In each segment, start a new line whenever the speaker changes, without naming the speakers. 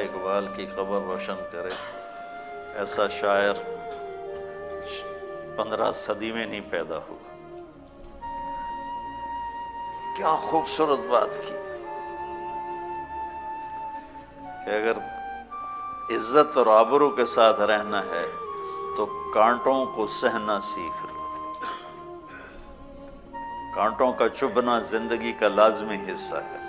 اقبال کی قبر روشن کرے، ایسا شاعر 15 صدی میں نہیں پیدا ہوا۔ کیا خوبصورت بات کی کہ اگر عزت اور آبرو کے ساتھ رہنا ہے تو کانٹوں کو سہنا سیکھ لو۔ کانٹوں کا چبھنا زندگی کا لازمی حصہ ہے۔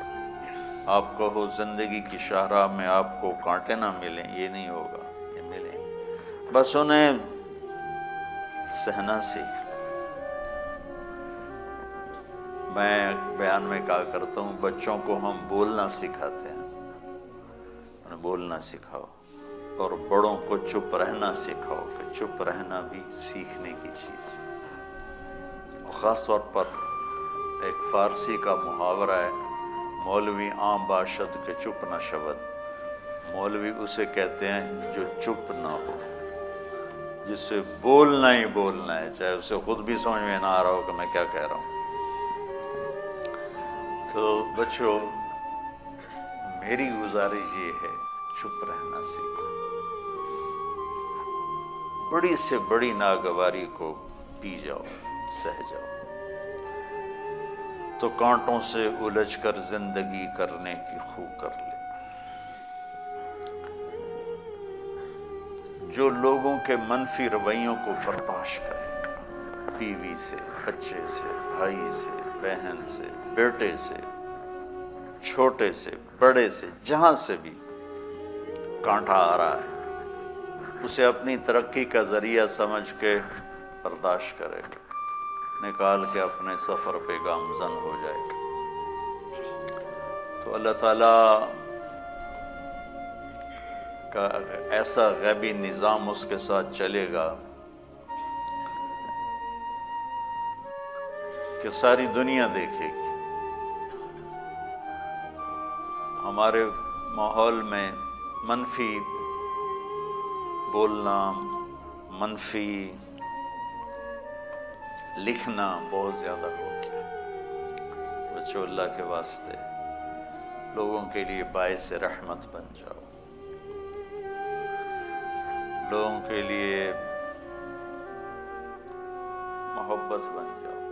آپ کہو زندگی کی شاہراہ میں آپ کو کانٹے نہ ملیں، یہ نہیں ہوگا، یہ ملیں، بس انہیں سہنا سیکھ لو۔ میں بیان میں کہا کرتا ہوں بچوں کو ہم بولنا سکھاتے ہیں، انہیں بولنا سکھاؤ، اور بڑوں کو چپ رہنا سکھاؤ کہ چپ رہنا بھی سیکھنے کی چیز ہے۔ اور خاص طور پر ایک فارسی کا محاورہ ہے، مولوی عام باشد کے چپ نہ شود۔ مولوی اسے کہتے ہیں جو چپ نہ ہو، جسے بولنا ہی بولنا ہے، چاہے اسے خود بھی سمجھ میں نہ آ رہا ہو کہ میں کیا کہہ رہا ہوں۔ تو بچوں، میری گزارش یہ ہے چپ رہنا سیکھو، بڑی سے بڑی ناگواری کو پی جاؤ، سہ جاؤ، تو کانٹوں سے الجھ کر زندگی کرنے کی خو کر لے۔ جو لوگوں کے منفی رویوں کو برداشت کرے، بیوی سے، بچے سے، بھائی سے، بہن سے، بیٹے سے، چھوٹے سے، بڑے سے، جہاں سے بھی کانٹا آ رہا ہے اسے اپنی ترقی کا ذریعہ سمجھ کے برداشت کرے، نکال کے اپنے سفر پہ گامزن ہو جائے، تو اللہ تعالیٰ کا ایسا غیبی نظام اس کے ساتھ چلے گا کہ ساری دنیا دیکھے گی۔ ہمارے ماحول میں منفی بولنا، منفی لکھنا بہت زیادہ ہو گیا۔ بچوں، اللہ کے واسطے لوگوں کے لیے باعث رحمت بن جاؤ، لوگوں کے لیے محبت بن جاؤ۔